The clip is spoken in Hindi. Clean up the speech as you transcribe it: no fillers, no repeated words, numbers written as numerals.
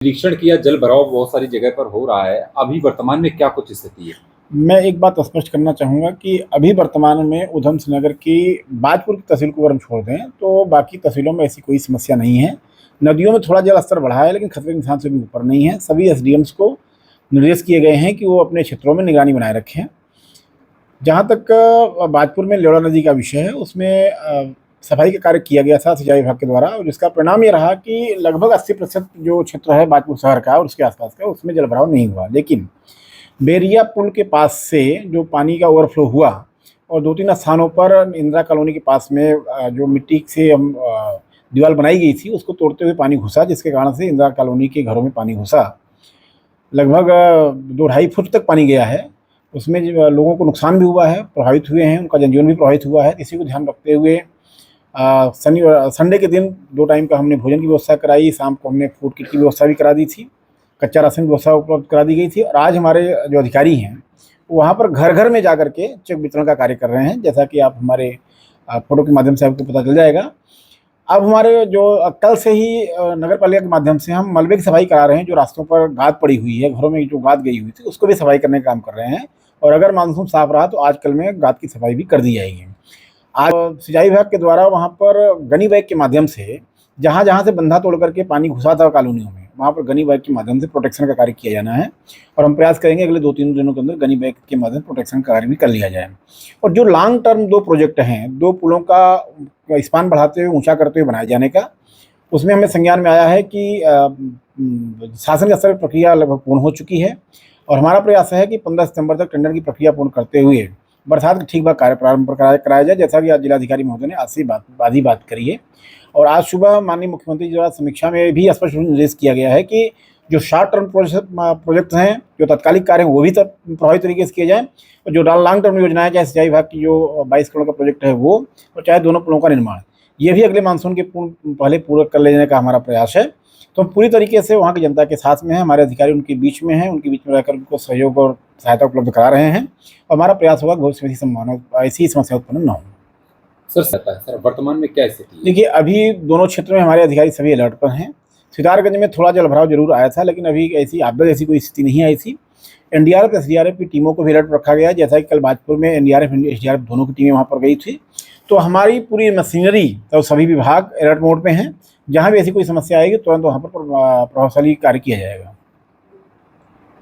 निरीक्षण किया, जल भराव बहुत सारी जगह पर हो रहा है। अभी वर्तमान में क्या कुछ स्थिति है? मैं एक बात स्पष्ट करना चाहूँगा कि अभी वर्तमान में ऊधम सिंह नगर की बाजपुर की तहसील को अगर हम छोड़ दें, तो बाकी तहसीलों में ऐसी कोई समस्या नहीं है। नदियों में थोड़ा जल स्तर बढ़ा है, लेकिन खतरे के निशान से भी ऊपर नहीं है। सभी एसडीएम्स को निर्देश किए गए हैं कि वो अपने क्षेत्रों में निगरानी बनाए रखें। जहाँ तक बाजपुर में लेवड़ा नदी का विषय है, उसमें सफाई का कार्य किया गया था सिंचाई विभाग के द्वारा, और जिसका परिणाम ये रहा कि लगभग 80% जो क्षेत्र है बाजपुर शहर का और उसके आसपास का, उसमें जल भराव नहीं हुआ। लेकिन बेरिया पुल के पास से जो पानी का ओवरफ्लो हुआ, और 2-3 स्थानों पर इंदिरा कॉलोनी के पास में जो मिट्टी से हम दीवार बनाई गई थी, उसको तोड़ते हुए पानी घुसा, जिसके कारण से इंदिरा कॉलोनी के घरों में पानी घुसा। लगभग 2-2.5 फुट तक पानी गया है। उसमें जो लोगों को नुकसान भी हुआ है, प्रभावित हुए हैं, उनका जनजीवन भी प्रभावित हुआ है। इसी को ध्यान रखते हुए संडे के दिन 2 टाइम का हमने भोजन की व्यवस्था कराई, शाम को हमने फूड किट की व्यवस्था भी करा दी थी, कच्चा राशन की व्यवस्था उपलब्ध करा दी गई थी। और आज हमारे जो अधिकारी हैं, वहाँ पर घर घर में जा कर के चेक वितरण का कार्य कर रहे हैं, जैसा कि आप हमारे फोटो के माध्यम से आपको पता चल जाएगा। अब हमारे जो कल से ही नगर पालिका के माध्यम से हम मलबे की सफाई करा रहे हैं। जो रास्तों पर गाद पड़ी हुई है, घरों में जो गाद गई हुई थी, उसको भी सफाई करने का काम कर रहे हैं। और अगर मानसून साफ रहा तो आज कल में गाद की सफाई भी कर दी जाएगी। आज सिंचाई विभाग के द्वारा वहाँ पर गनी बैग के माध्यम से जहाँ जहाँ से बंधा तोड़ करके पानी घुसा था कॉलोनियों में, वहाँ पर गनी बैग के माध्यम से प्रोटेक्शन का कार्य किया जाना है। और हम प्रयास करेंगे अगले 2-3 दिनों के अंदर गनी बैग के माध्यम से प्रोटेक्शन का कार्य भी कर लिया जाए। और जो लॉन्ग टर्म 2 प्रोजेक्ट हैं, 2 पुलों का स्पान बढ़ाते हुए, ऊंचा करते हुए बनाए जाने का, उसमें हमें संज्ञान में आया है कि शासन स्तर पर प्रक्रिया लगभग पूर्ण हो चुकी है। और हमारा प्रयास है कि 15 सितंबर तक टेंडर की प्रक्रिया पूर्ण करते हुए बरसात के ठीक बाद कार्य प्रारंभ कराया जाए, जैसा कि आज जिलाधिकारी महोदय ने आज से बात करी है। और आज सुबह माननीय मुख्यमंत्री जी द्वारा समीक्षा में भी स्पष्ट रूप से निर्देश किया गया है कि जो शॉर्ट टर्म प्रोजेक्ट हैं, जो तात्कालिक कार्य हैं, वो भी प्रभावी तरीके से किए जाएँ। और जो लॉन्ग टर्म योजनाएं, चाहे सिंचाई विभाग की जो 22 करोड़ का प्रोजेक्ट है वो, और चाहे दोनों पुलों का निर्माण, ये भी अगले मानसून के पहले पूरा कर ले जाने का हमारा प्रयास है। तो हम पूरी तरीके से वहाँ की जनता के साथ में हैं, हमारे अधिकारी उनके बीच में हैं, उनके बीच में रहकर उनको सहयोग और सहायता उपलब्ध करा रहे हैं। और हमारा प्रयास होगा भविष्य में ऐसी समस्या उत्पन्न न हो। सर वर्तमान में क्या स्थिति है? देखिए, अभी दोनों क्षेत्रों में हमारे अधिकारी सभी अलर्ट पर हैं। सितारगंज में थोड़ा जल भराव जरूर आया था, लेकिन अभी ऐसी आपदा जैसी कोई स्थिति नहीं आई थी। एनडीआरएफ एसडीआरएफ की टीमों को भी अलर्ट रखा गया, जैसा कि कल बाजपुर में एनडीआरएफ एसडीआरएफ दोनों की टीमें वहाँ पर गई थी। तो हमारी पूरी मशीनरी, तो सभी विभाग अलर्ट मोड पे हैं। जहाँ भी ऐसी कोई समस्या आएगी, तुरंत वहाँ पर प्रभावशाली कार्य किया जाएगा।